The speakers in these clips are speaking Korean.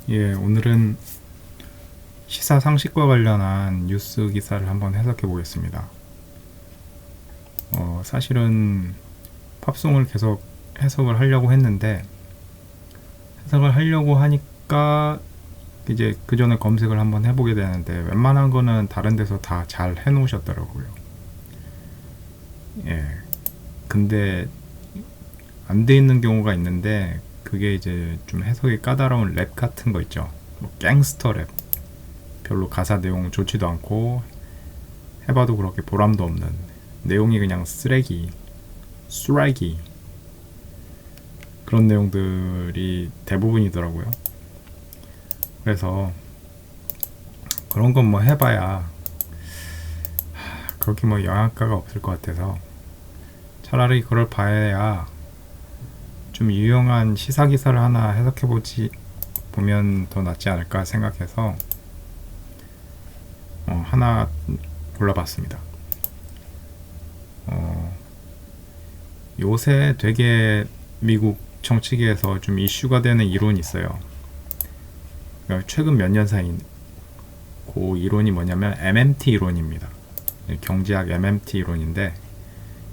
예, 오늘은 시사 상식과 관련한 뉴스 기사를 한번 해석해 보겠습니다. 사실은 팝송을 계속 해석을 하려고 했는데, 해석을 하려고 하니까 이제 그 전에 검색을 한번 해보게 되는데, 웬만한 거는 다른 데서 다 잘 해놓으셨더라고요. 예, 근데 안 돼 있는 경우가 있는데, 그게 이제 좀 해석이 까다로운 랩 같은 거 있죠. 뭐 갱스터 랩. 별로 가사 내용 좋지도 않고 해봐도 그렇게 보람도 없는 내용이 그냥 쓰레기 그런 내용들이 대부분이더라고요. 그래서 그런 건 뭐 해봐야 그렇게 뭐 영향가가 없을 것 같아서 차라리 그걸 봐야 좀 유용한 시사 기사를 하나 해석해보지 보면 더 낫지 않을까 생각해서 하나 골라봤습니다. 요새 되게 미국 정치계에서 좀 이슈가 되는 이론이 있어요. 그러니까 최근 몇 년 사이 그 이론이 뭐냐면 MMT 이론입니다. 경제학 MMT 이론인데,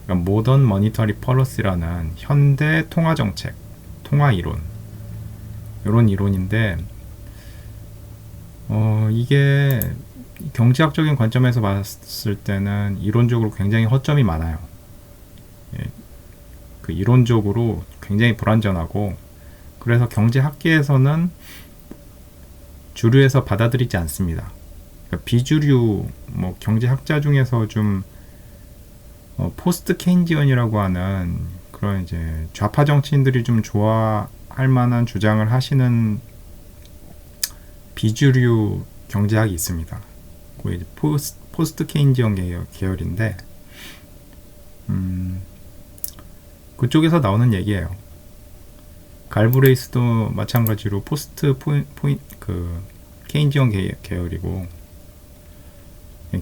그러니까 모던 머니터리 펄러시라는 현대 통화 정책, 통화 이론, 이런 이론인데, 이게 경제학적인 관점에서 봤을 때는 이론적으로 굉장히 허점이 많아요. 예, 그 이론적으로 굉장히 불완전하고, 그래서 경제학계에서는 주류에서 받아들이지 않습니다. 그러니까 비주류 뭐 경제학자 중에서 좀 포스트 케인지언이라고 하는 그런 이제 좌파 정치인들이 좀 좋아할 만한 주장을 하시는 비주류 경제학이 있습니다. 그 이제 포스트 케인지언 계열인데, 그쪽에서 나오는 얘기예요. 갈브레이스도 마찬가지로 포스트 케인지언 계열이고,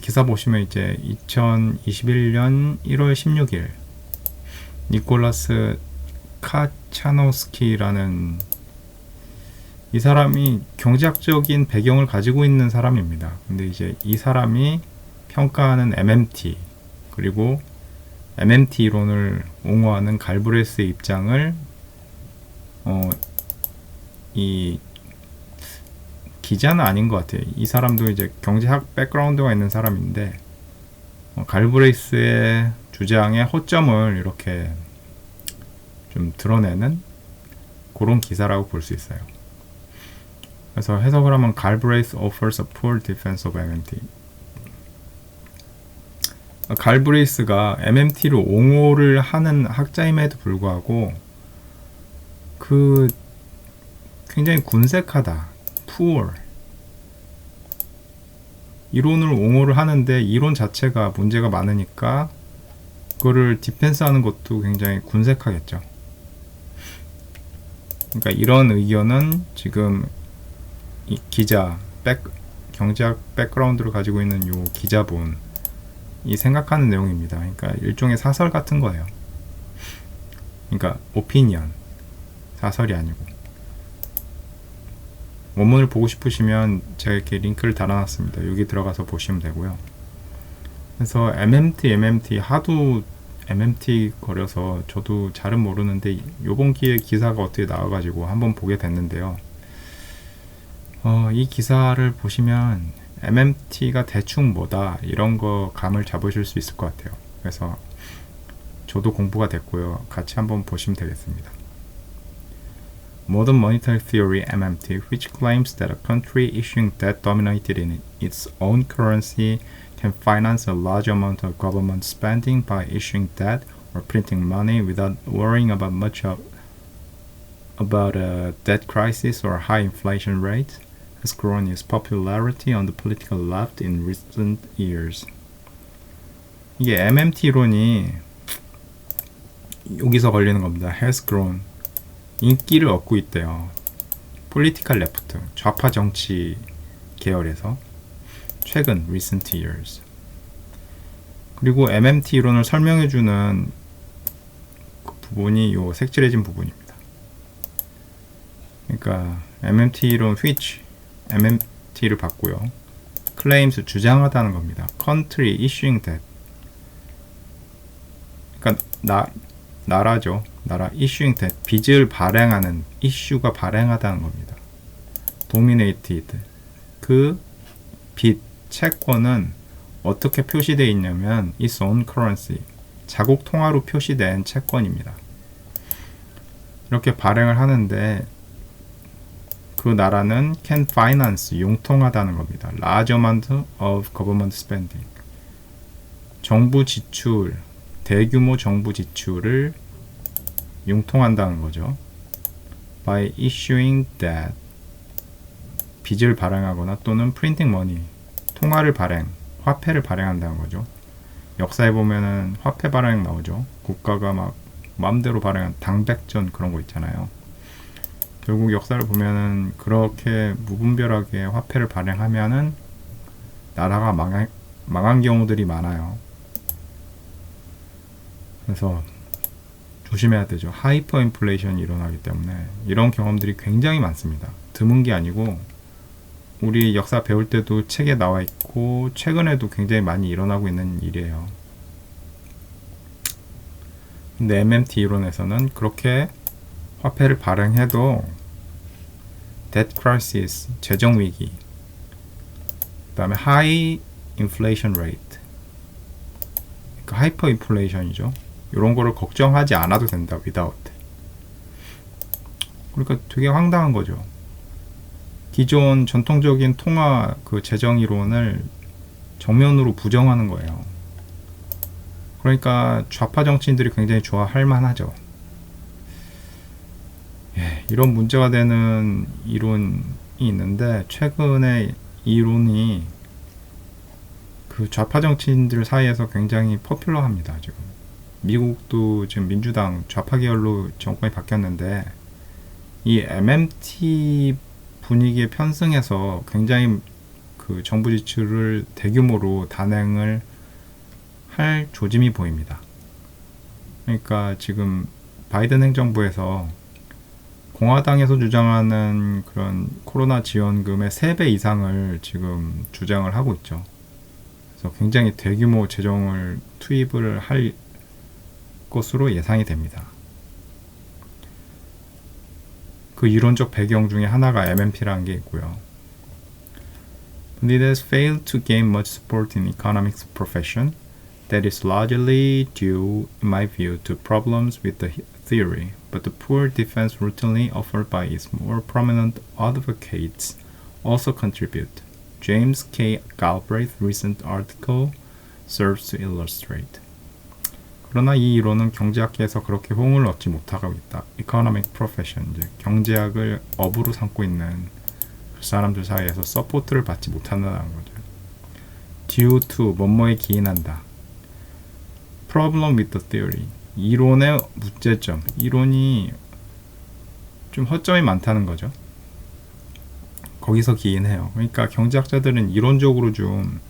기사 보시면 이제 2021년 1월 16일 니콜라스 카차노스키라는 이 사람이 경제학적인 배경을 가지고 있는 사람입니다. 근데 이제 이 사람이 평가하는 MMT, 그리고 MMT 이론을 옹호하는 갈브레스의 입장을 이 기자는 아닌 것 같아요. 이 사람도 이제 경제학 백그라운드가 있는 사람인데, 갈브레이스의 주장의 허점을 이렇게 좀 드러내는 그런 기사라고 볼 수 있어요. 그래서 해석을 하면 갈브레이스 offers a poor defense of MMT. 갈브레이스가 MMT를 옹호를 하는 학자임에도 불구하고 그 굉장히 군색하다, poor 이론을 옹호를 하는데 이론 자체가 문제가 많으니까 그거를 디펜스하는 것도 굉장히 군색하겠죠. 그러니까 이런 의견은 지금 이 기자, 경제학 백그라운드를 가지고 있는 요 기자분이 생각하는 내용입니다. 그러니까 일종의 사설 같은 거예요. 그러니까 오피니언, 사설이 아니고. 원문을 보고 싶으시면 제가 이렇게 링크를 달아놨습니다. 여기 들어가서 보시면 되고요. 그래서 MMT 하도 MMT 거려서 저도 잘은 모르는데 요번 기회에 기사가 어떻게 나와가지고 한번 보게 됐는데요. 이 기사를 보시면 MMT가 대충 뭐다 이런 거 감을 잡으실 수 있을 것 같아요. 그래서 저도 공부가 됐고요. 같이 한번 보시면 되겠습니다. Modern Monetary Theory (MMT), which claims that a country issuing debt denominated in its own currency can finance a large amount of government spending by issuing debt or printing money without worrying about a debt crisis or high inflation rate, has grown its popularity on the political left in recent years. 이게 MMT 이론이 여기서 걸리는 겁니다. has grown. 인기를 얻고 있대요. political left, 좌파 정치 계열에서 최근 recent years. 그리고 MMT 이론을 설명해주는 그 부분이 요 색칠해진 부분입니다. 그러니까 MMT 이론 which MMT를 받고요. claims 주장하다는 겁니다. country issuing debt. 그러니까 나라죠. 나라 issuing debt. 빚을 발행하는 issue가 발행하다는 겁니다. dominated. 그 빚 채권은 어떻게 표시되어 있냐면 its own currency. 자국 통화로 표시된 채권입니다. 이렇게 발행을 하는데 그 나라는 can finance, 융통하다는 겁니다. large amount of government spending. 정부 지출, 대규모 정부 지출을 융통한다는 거죠. by issuing debt. 빚을 발행하거나 또는 printing money, 통화를 발행, 화폐를 발행한다는 거죠. 역사에 보면은 화폐 발행 나오죠. 국가가 막 마음대로 발행한 당백전 그런 거 있잖아요. 결국 역사를 보면은 그렇게 무분별하게 화폐를 발행하면은 나라가 망한 경우들이 많아요. 그래서 조심해야 되죠. 하이퍼 인플레이션이 일어나기 때문에 이런 경험들이 굉장히 많습니다. 드문 게 아니고 우리 역사 배울 때도 책에 나와 있고 최근에도 굉장히 많이 일어나고 있는 일이에요. 근데 MMT 이론에서는 그렇게 화폐를 발행해도 debt crisis, 재정 위기, 그 다음에 high inflation rate, 그러니까 하이퍼 인플레이션이죠. 이런 거를 걱정하지 않아도 된다. without. 그러니까 되게 황당한 거죠. 기존 전통적인 통화 그 재정 이론을 정면으로 부정하는 거예요. 그러니까 좌파 정치인들이 굉장히 좋아할 만하죠. 이런 문제가 되는 이론이 있는데 최근에 이 이론이 그 좌파 정치인들 사이에서 굉장히 포퓰러합니다. 지금 미국도 지금 민주당 좌파 계열로 정권이 바뀌었는데 이 MMT 분위기에 편승해서 굉장히 그 정부 지출을 대규모로 단행을 할 조짐이 보입니다. 그러니까 지금 바이든 행정부에서 공화당에서 주장하는 그런 코로나 지원금의 3배 이상을 지금 주장을 하고 있죠. 그래서 굉장히 대규모 재정을 투입을 할 것으로 예상이 됩니다. 그 이론적 배경 중에 하나가 MMT라는 게 있고요. But it has failed to gain much support in economics profession. That is largely due, in my view, to problems with the theory, but the poor defense routinely offered by its more prominent advocates also contribute. James K. Galbraith's recent article serves to illustrate. 그러나 이 이론은 경제학계에서 그렇게 호응을 얻지 못하고 있다. Economic profession, 이제 경제학을 업으로 삼고 있는 그 사람들 사이에서 서포트를 받지 못한다는 거죠. Due to, 뭐뭐에 기인한다. Problem with the theory, 이론의 문제점, 이론이 좀 허점이 많다는 거죠. 거기서 기인해요. 그러니까 경제학자들은 이론적으로 좀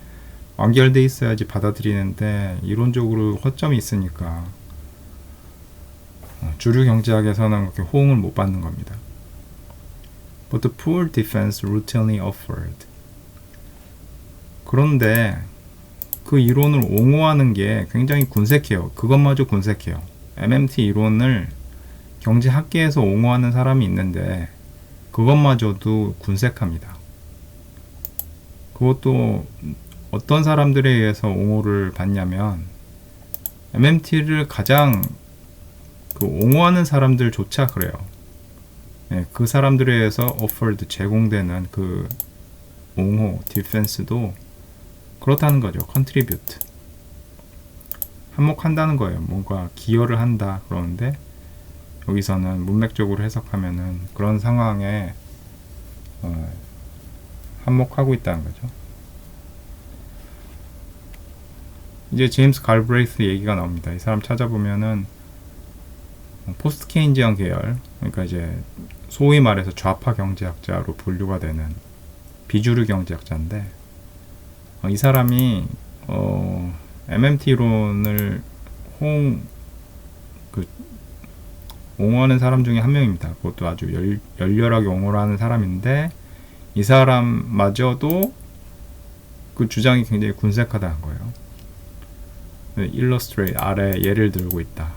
완결돼 있어야지 받아들이는데 이론적으로 허점이 있으니까 주류 경제학에서는 그렇게 호응을 못 받는 겁니다. But the poor defense routinely offered. 그런데 그 이론을 옹호하는 게 굉장히 군색해요. 그것마저 군색해요. MMT 이론을 경제학계에서 옹호하는 사람이 있는데 그것마저도 군색합니다. 그것도 어떤 사람들에 의해서 옹호를 받냐면 MMT를 가장 그 옹호하는 사람들조차 그래요. 네, 그 사람들에 의해서 offered, 제공되는 그 옹호, 디펜스도 그렇다는 거죠. contribute. 한몫한다는 거예요. 뭔가 기여를 한다 그러는데 여기서는 문맥적으로 해석하면은 그런 상황에 한몫하고 있다는 거죠. 이제 제임스 갈브레이스 얘기가 나옵니다. 이 사람 찾아보면은 포스트 케인지안 계열, 그러니까 이제 소위 말해서 좌파 경제학자로 분류가 되는 비주류 경제학자인데 이 사람이 MMT 이론을 옹호하는 사람 중에 한 명입니다. 그것도 아주 열렬하게 옹호를 하는 사람인데 이 사람마저도 그 주장이 굉장히 군색하다는 거예요. illustrate 아래 예를 들고 있다.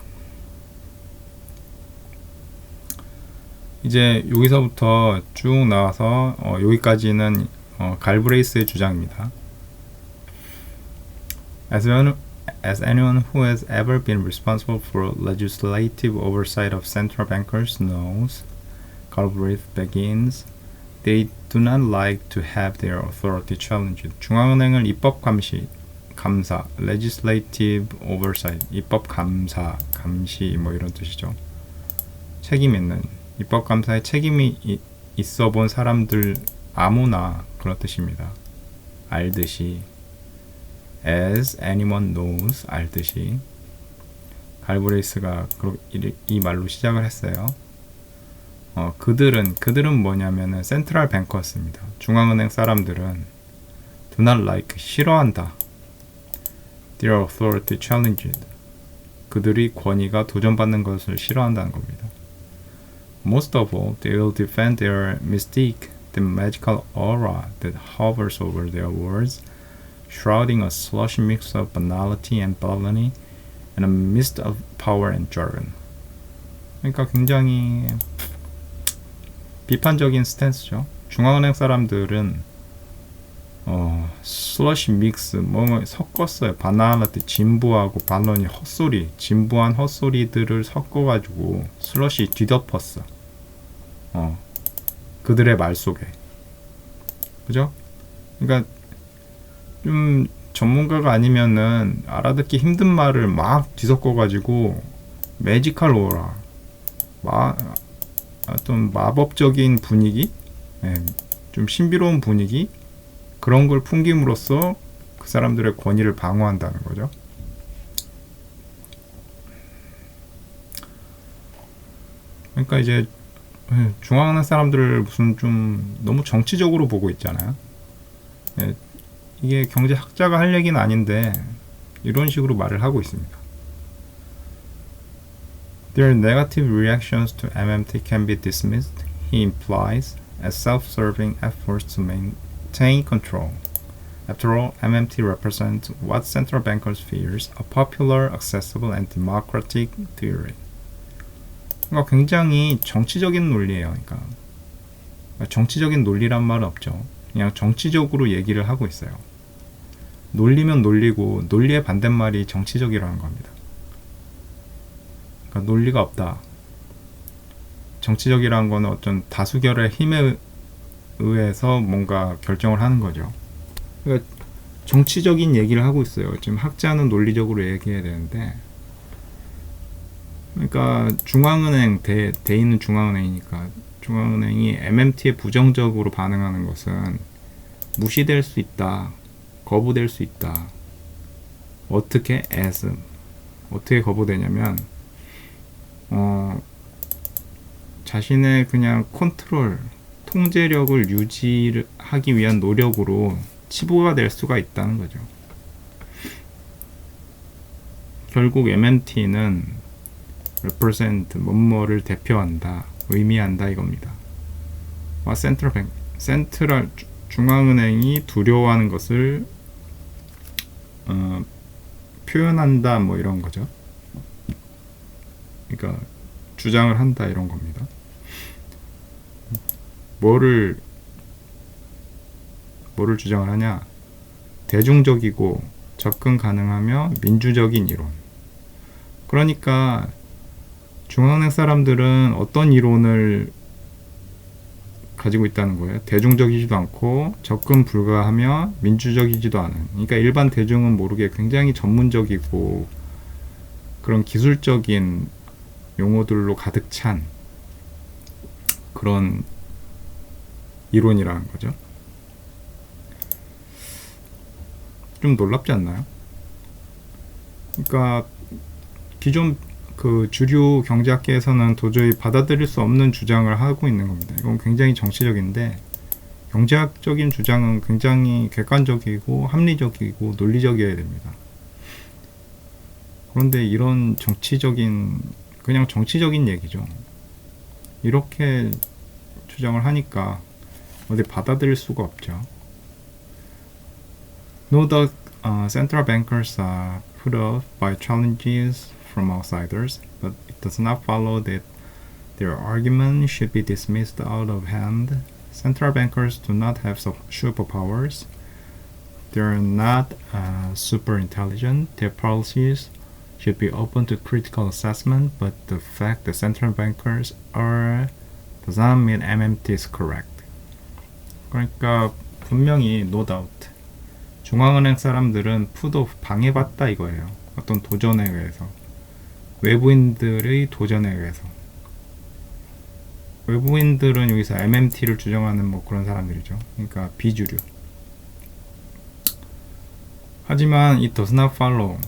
이제 여기서부터 쭉 나와서 여기까지는 갈브레이스의 주장입니다. As anyone who has ever been responsible for legislative oversight of central bankers knows, Galbraith begins, they do not like to have their authority challenged. 중앙은행을 입법 감사, legislative oversight, 입법 감시 뭐 이런 뜻이죠. 책임 있는, 입법 감사에 책임이 있어 본 사람들 아무나 그런 뜻입니다. 알듯이. As anyone knows, 알듯이. 갈브레이스가 이 말로 시작을 했어요. 그들은 뭐냐면은 센트럴 뱅커스입니다. 중앙은행 사람들은 do not like, 싫어한다. Their authority challenged. 그들이 권위가 도전받는 것을 싫어한다는 겁니다. Most of all, they will defend their mystique, the magical aura that hovers over their words, shrouding a slushy mix of banality and baloney and a mist of power and jargon. 그러니까 굉장히 비판적인 스탠스죠. 중앙은행 사람들은 슬러시 믹스 뭐 섞었어요. 바나나티 진부하고 발론이 헛소리, 진부한 헛소리들을 섞어가지고 슬러시 뒤덮었어. 그들의 말 속에. 그죠? 그러니까 좀 전문가가 아니면은 알아듣기 힘든 말을 막 뒤섞어가지고 매지컬 오라, 어떤 마법적인 분위기, 좀 신비로운 분위기 그런 걸 풍김으로써 그 사람들의 권위를 방어한다는 거죠. 그러니까 이제 중앙은행 사람들을 무슨 좀 너무 정치적으로 보고 있잖아요. 이게 경제학자가 할 얘기는 아닌데 이런 식으로 말을 하고 있습니다. Their negative reactions to MMT can be dismissed, he implies, as self-serving efforts to maintain control. After all, MMT represents what central bankers fears, a popular, accessible, and democratic theory. 그러니까 굉장히 정치적인 논리예요. 그러니까 정치적인 논리란 말은 없죠. 그냥 정치적으로 얘기를 하고 있어요. 논리면 논리고 논리의 반대말이 정치적이라는 겁니다. 그러니까 논리가 없다. 정치적이라는 거는 어떤 다수결의 힘에 의해서 뭔가 결정을 하는 거죠. 그러니까 정치적인 얘기를 하고 있어요. 지금 학자는 논리적으로 얘기해야 되는데, 그러니까 중앙은행 대인은 중앙은행이니까 중앙은행이 MMT에 부정적으로 반응하는 것은 무시될 수 있다, 거부될 수 있다. 어떻게? as. 어떻게 거부되냐면 자신의 그냥 컨트롤, 통제력을 유지하기 위한 노력으로 치부가 될 수가 있다는 거죠. 결국 MMT는 represent, 뭐뭐를 대표한다, 의미한다 이겁니다. 센트럴 중앙은행이 두려워하는 것을 표현한다, 뭐 이런 거죠. 그러니까 주장을 한다 이런 겁니다. 뭐를 주장을 하냐? 대중적이고 접근 가능하며 민주적인 이론. 그러니까 중앙은행 사람들은 어떤 이론을 가지고 있다는 거예요. 대중적이지도 않고 접근 불가하며 민주적이지도 않은. 그러니까 일반 대중은 모르게 굉장히 전문적이고 그런 기술적인 용어들로 가득 찬 그런 이론이라는 거죠. 좀 놀랍지 않나요? 그러니까 기존 그 주류 경제학계에서는 도저히 받아들일 수 없는 주장을 하고 있는 겁니다. 이건 굉장히 정치적인데, 경제학적인 주장은 굉장히 객관적이고 합리적이고 논리적이어야 됩니다. 그런데 이런 정치적인, 그냥 정치적인 얘기죠. 이렇게 주장을 하니까 어디 받아들일 수가 없죠. No doubt, central bankers are put off by challenges from outsiders, but it does not follow that their argument should be dismissed out of hand. Central bankers do not have superpowers. They're not super intelligent. Their policies should be open to critical assessment, but the fact that central bankers are does not mean MMT is correct. 그러니까 분명히 no doubt 중앙은행 사람들은 푸드오프 방해받다 이거예요. 어떤 도전에 의해서, 외부인들의 도전에 의해서. 외부인들은 여기서 MMT를 주장하는 뭐 그런 사람들이죠. 그러니까 비주류. 하지만 it does not follow,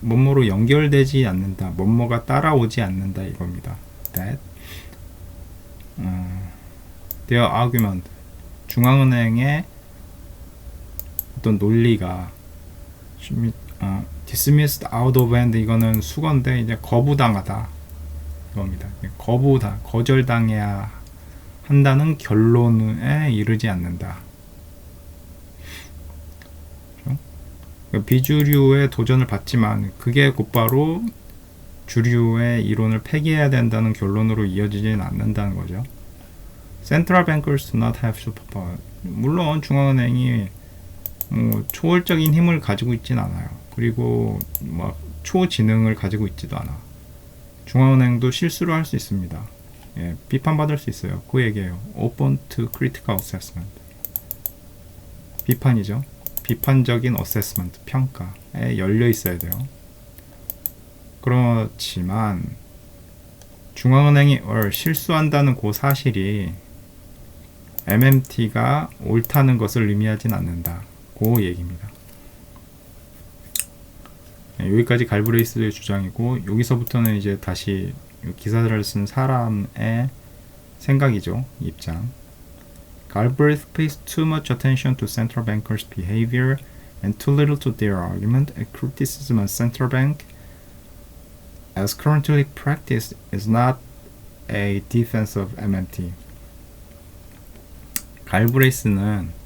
뭐뭐로 연결되지 않는다, 뭐뭐가 따라오지 않는다 이겁니다. That their argument, 중앙은행의 어떤 논리가 dismissed out of hand, 이거는 수건데 이제 거부당하다 이겁니다. 거절당해야 한다는 결론에 이르지 않는다. 비주류의 도전을 받지만 그게 곧바로 주류의 이론을 폐기해야 된다는 결론으로 이어지지는 않는다는 거죠. Central bankers do not have superpower. 물론 중앙은행이 뭐 초월적인 힘을 가지고 있진 않아요. 그리고 뭐 초지능을 가지고 있지도 않아. 중앙은행도 실수를 할 수 있습니다. 예, 비판받을 수 있어요. 그 얘기예요. Open to critical assessment. 비판이죠. 비판적인 assessment, 평가에 열려 있어야 돼요. 그렇지만 중앙은행이 실수한다는 그 사실이 MMT가 옳다는 것을 의미하진 않는다. 그 얘기입니다. 여기까지 갈브레이스의 주장이고, 여기서부터는 이제 다시 기사를 쓴 사람의 생각이죠. 입장. Galbraith pays too much attention to central bankers' behavior and too little to their argument. A criticism of central bank as currently practiced is not a defense of MMT. 갈브레이스는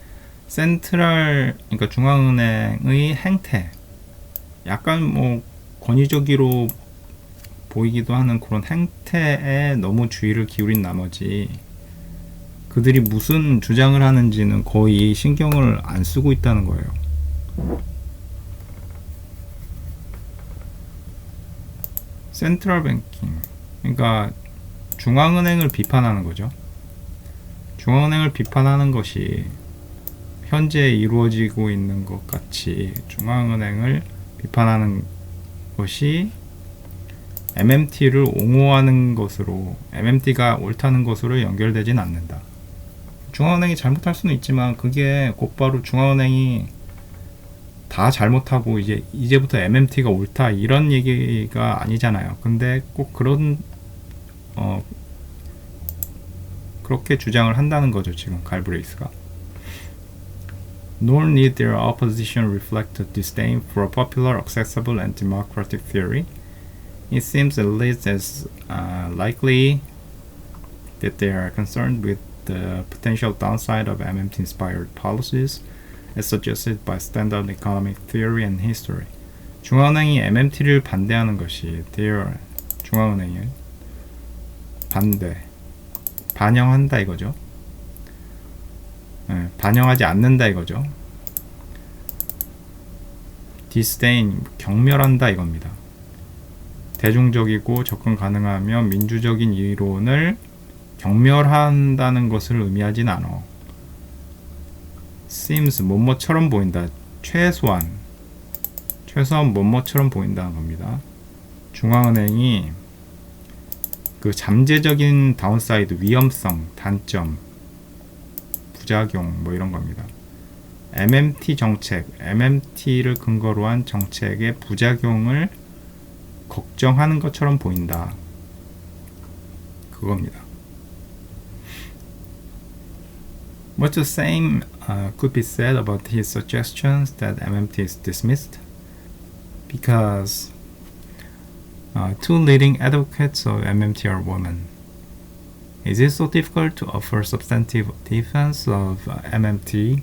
그러니까 중앙은행의 행태, 약간 뭐 권위적으로 보이기도 하는 그런 행태에 너무 주의를 기울인 나머지 그들이 무슨 주장을 하는지는 거의 신경을 안 쓰고 있다는 거예요. 센트럴 뱅킹, 그러니까 중앙은행을 비판하는 거죠. 중앙은행을 비판하는 것이 현재 이루어지고 있는 것 같이 중앙은행을 비판하는 것이 MMT를 옹호하는 것으로, MMT가 옳다는 것으로 연결되진 않는다. 중앙은행이 잘못할 수는 있지만 그게 곧바로 중앙은행이 다 잘못하고 이제부터 MMT가 옳다 이런 얘기가 아니잖아요. 근데 꼭 그렇게 주장을 한다는 거죠, 지금 갈브레이스가. Nor need their opposition reflect a disdain for a popular, accessible, and democratic theory. It seems at least as likely that they are concerned with the potential downside of MMT-inspired policies as suggested by standard economic theory and history. 중앙은행이 MMT를 반대하는 것이 중앙은행이 반영한다 이거죠. 네, 반영하지 않는다 이거죠. disdain, 경멸한다 이겁니다. 대중적이고 접근 가능하며 민주적인 이론을 경멸한다는 것을 의미하진 않아. seems, 뭐뭐처럼 보인다. 최소한 뭐뭐처럼 보인다는 겁니다. 중앙은행이 그 잠재적인 다운사이드, 위험성, 단점, 부작용 뭐 이런 겁니다. MMT 정책, MMT를 근거로 한 정책의 부작용을 걱정하는 것처럼 보인다. 그겁니다. But the same could be said about his suggestions that MMT is dismissed because Two leading advocates of MMT are women. Is it so difficult to offer substantive defense of MMT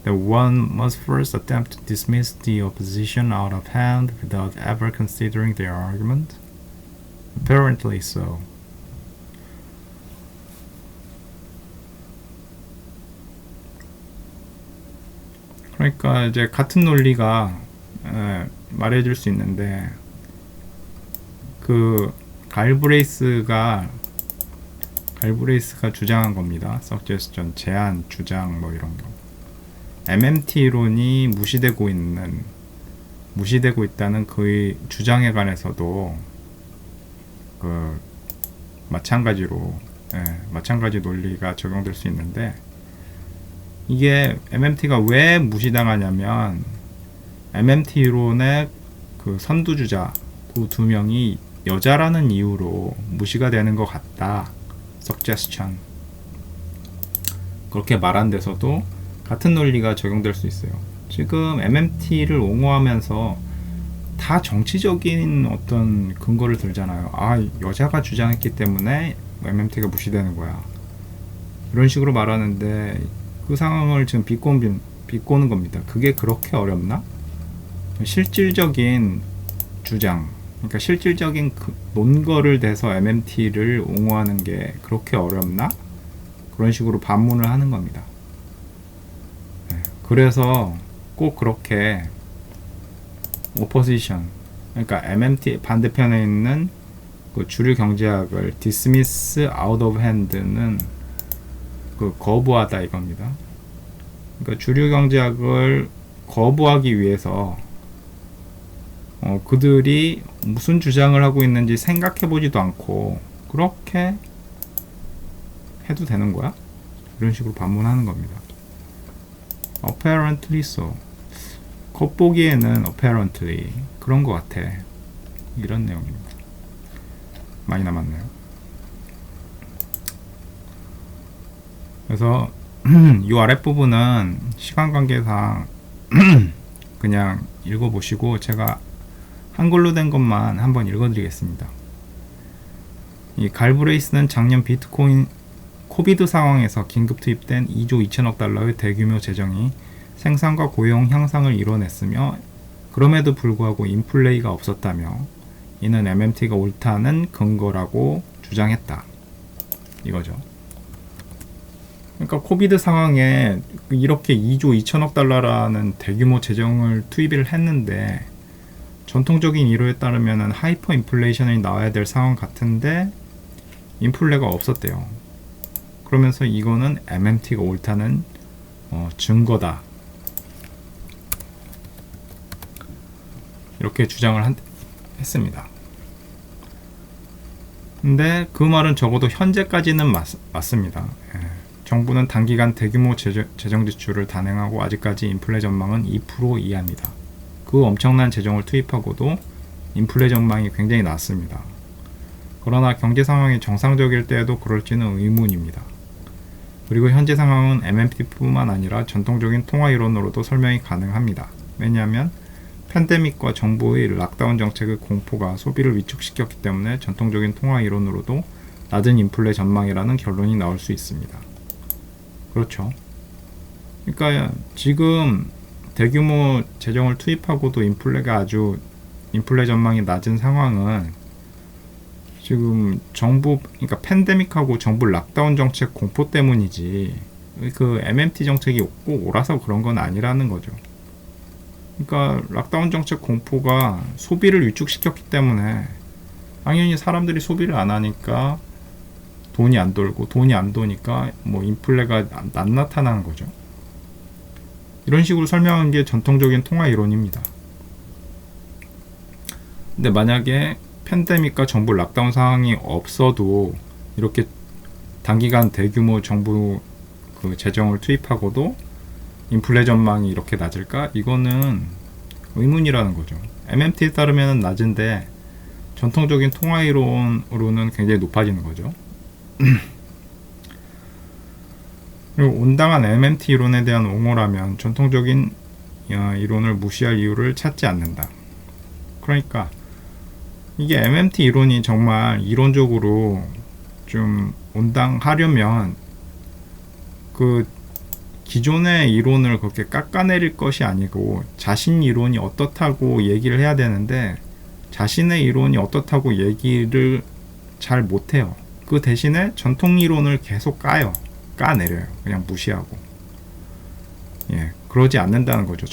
that one must first attempt to dismiss the opposition out of hand without ever considering their argument? Apparently so. 그러니까 이제 같은 논리가 말해줄 수 있는데 그 갈브레이스가 주장한 겁니다. suggestion, 제안, 주장 뭐 이런 거. MMT론이 무시되고 있다는 그의 주장에 관해서도 그 마찬가지 논리가 적용될 수 있는데 이게 MMT가 왜 무시당하냐면 MMT론의 그 선두주자 그 두 명이 여자라는 이유로 무시가 되는 것 같다. suggestion. 그렇게 말한 데서도 같은 논리가 적용될 수 있어요. 지금 MMT를 옹호하면서 다 정치적인 어떤 근거를 들잖아요. 여자가 주장했기 때문에 MMT가 무시되는 거야. 이런 식으로 말하는데 그 상황을 지금 비꼬는 겁니다. 그게 그렇게 어렵나? 실질적인 주장, 그러니까 실질적인 그 논거를 대서 MMT를 옹호하는 게 그렇게 어렵나? 그런 식으로 반문을 하는 겁니다. 그래서 꼭 그렇게 오포지션, 그러니까 MMT 반대편에 있는 그 주류 경제학을 dismiss out of hand는 그 거부하다 이겁니다. 그러니까 주류 경제학을 거부하기 위해서 그들이 무슨 주장을 하고 있는지 생각해보지도 않고 그렇게 해도 되는 거야? 이런 식으로 반문하는 겁니다. Apparently so. 겉보기에는 apparently 그런 것 같아. 이런 내용입니다. 많이 남았네요. 그래서 이 아랫부분은 시간 관계상 그냥 읽어보시고 제가 한글로 된 것만 한번 읽어드리겠습니다. 이 갈브레이스는 작년 비트코인 코비드 상황에서 긴급 투입된 2조 2천억 달러의 대규모 재정이 생산과 고용 향상을 이뤄냈으며 그럼에도 불구하고 인플레이가 없었다며 이는 MMT가 옳다는 근거라고 주장했다. 이거죠. 그러니까 코비드 상황에 이렇게 2조 2천억 달러라는 대규모 재정을 투입을 했는데 전통적인 이론에 따르면 하이퍼 인플레이션이 나와야 될 상황 같은데 인플레가 없었대요. 그러면서 이거는 MMT가 옳다는 증거다. 이렇게 주장을 했습니다. 근데 그 말은 적어도 현재까지는 맞습니다. 정부는 단기간 대규모 재정 지출을 단행하고 아직까지 인플레 전망은 2% 이하입니다. 그 엄청난 재정을 투입하고도 인플레 전망이 굉장히 낮습니다. 그러나 경제 상황이 정상적일 때에도 그럴지는 의문입니다. 그리고 현재 상황은 MMT뿐만 아니라 전통적인 통화 이론으로도 설명이 가능합니다. 왜냐하면 팬데믹과 정부의 락다운 정책의 공포가 소비를 위축시켰기 때문에 전통적인 통화 이론으로도 낮은 인플레 전망이라는 결론이 나올 수 있습니다. 그렇죠. 그러니까 지금 대규모 재정을 투입하고도 인플레 전망이 낮은 상황은 지금 그러니까 팬데믹하고 정부 락다운 정책 공포 때문이지 그 MMT 정책이 꼭 옳아서 그런 건 아니라는 거죠. 그러니까 락다운 정책 공포가 소비를 위축시켰기 때문에 당연히 사람들이 소비를 안 하니까 돈이 안 돌고 돈이 안 도니까 뭐 인플레가 안 나타나는 거죠. 이런 식으로 설명한 게 전통적인 통화 이론입니다. 근데 만약에 팬데믹과 정부 락다운 상황이 없어도 이렇게 단기간 대규모 정부 그 재정을 투입하고도 인플레 전망이 이렇게 낮을까? 이거는 의문이라는 거죠. MMT에 따르면 낮은데 전통적인 통화 이론으로는 굉장히 높아지는 거죠. 그리고 온당한 MMT 이론에 대한 옹호라면 전통적인 이론을 무시할 이유를 찾지 않는다. 그러니까 이게 MMT 이론이 정말 이론적으로 좀 온당하려면 그 기존의 이론을 그렇게 깎아내릴 것이 아니고 자신 이론이 어떻다고 얘기를 해야 되는데 자신의 이론이 어떻다고 얘기를 잘 못해요. 그 대신에 전통 이론을 계속 까내려요. 그냥 무시하고. 예, 그러지 않는다는 거죠.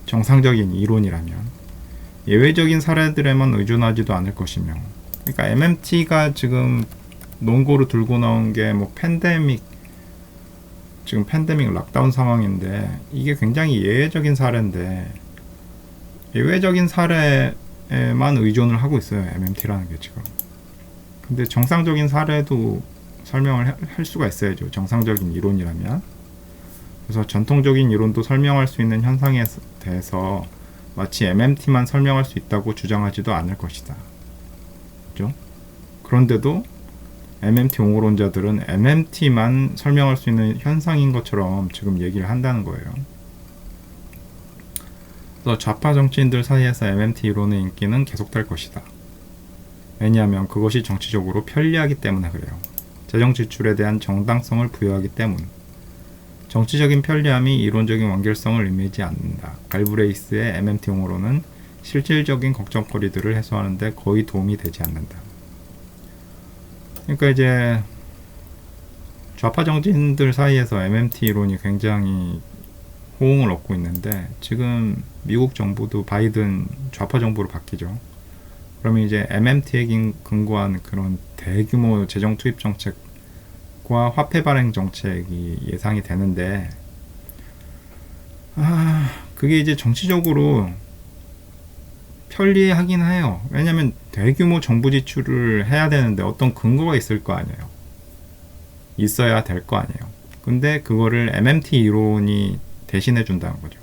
정상적인 이론이라면. 예외적인 사례들에만 의존하지도 않을 것이며. 그러니까 MMT가 지금 논거로 들고 나온 게 뭐 지금 팬데믹 락다운 상황인데 이게 굉장히 예외적인 사례인데 예외적인 사례에만 의존을 하고 있어요. MMT라는 게 지금. 근데 정상적인 사례도 설명을 할 수가 있어야죠. 정상적인 이론이라면. 그래서 전통적인 이론도 설명할 수 있는 현상에 대해서 마치 MMT만 설명할 수 있다고 주장하지도 않을 것이다. 그렇죠? 그런데도 MMT 옹호론자들은 MMT만 설명할 수 있는 현상인 것처럼 지금 얘기를 한다는 거예요. 그래서 좌파 정치인들 사이에서 MMT 이론의 인기는 계속될 것이다. 왜냐하면 그것이 정치적으로 편리하기 때문에 그래요. 재정 지출에 대한 정당성을 부여하기 때문. 정치적인 편리함이 이론적인 완결성을 의미하지 않는다. 갈브레이스의 MMT 옹호론은 실질적인 걱정거리들을 해소하는 데 거의 도움이 되지 않는다. 그러니까 이제 좌파 정치인들 사이에서 MMT 이론이 굉장히 호응을 얻고 있는데 지금 미국 정부도 바이든 좌파 정부로 바뀌죠. 그러면 이제 MMT에 근거한 그런 대규모 재정 투입 정책과 화폐 발행 정책이 예상이 되는데 그게 이제 정치적으로 편리하긴 해요. 왜냐하면 대규모 정부 지출을 해야 되는데 어떤 근거가 있을 거 아니에요. 있어야 될 거 아니에요. 근데 그거를 MMT 이론이 대신해 준다는 거죠.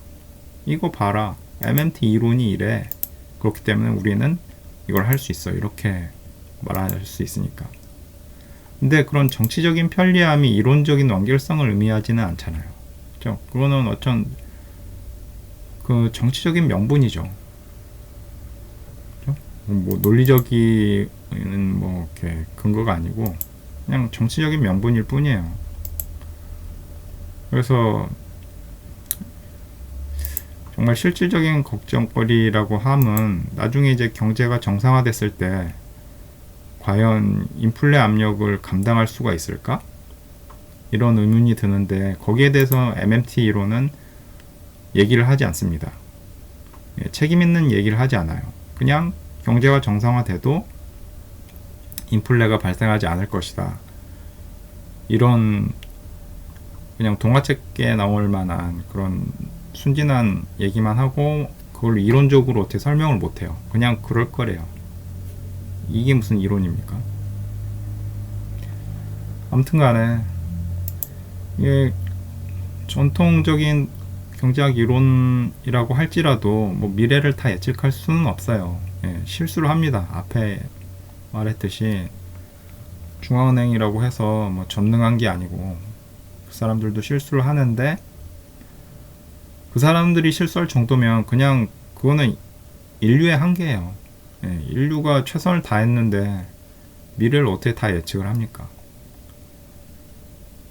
이거 봐라. MMT 이론이 이래. 그렇기 때문에 우리는 이걸 할 수 있어. 이렇게 말할 수 있으니까. 근데 그런 정치적인 편리함이 이론적인 완결성을 의미하지는 않잖아요. 그렇죠? 그거는 어떤 그 정치적인 명분이죠. 그렇죠? 뭐 논리적인 뭐 이렇게 근거가 아니고 그냥 정치적인 명분일 뿐이에요. 그래서 정말 실질적인 걱정거리라고 함은 나중에 이제 경제가 정상화됐을 때 과연 인플레 압력을 감당할 수가 있을까? 이런 의문이 드는데 거기에 대해서 MMT 이론은 얘기를 하지 않습니다. 책임 있는 얘기를 하지 않아요. 그냥 경제가 정상화돼도 인플레가 발생하지 않을 것이다. 이런 그냥 동화책에 나올 만한 그런 순진한 얘기만 하고 그걸 이론적으로 어떻게 설명을 못해요. 그냥 그럴 거래요. 이게 무슨 이론입니까? 아무튼 간에 이게 전통적인 경제학 이론이라고 할지라도 뭐 미래를 다 예측할 수는 없어요. 실수를 합니다. 앞에 말했듯이 중앙은행이라고 해서 뭐 전능한 게 아니고 그 사람들도 실수를 하는데 그 사람들이 실수할 정도면 그냥 그거는 인류의 한계예요. 인류가 최선을 다했는데 미래를 어떻게 다 예측을 합니까?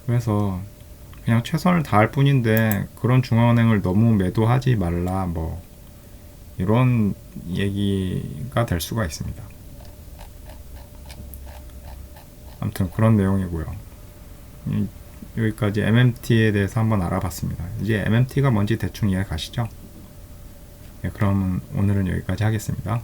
그래서 그냥 최선을 다할 뿐인데 그런 중앙은행을 너무 매도하지 말라 뭐 이런 얘기가 될 수가 있습니다. 아무튼 그런 내용이고요. 여기까지 MMT에 대해서 한번 알아봤습니다. 이제 MMT가 뭔지 대충 이해 가시죠? 그럼 오늘은 여기까지 하겠습니다.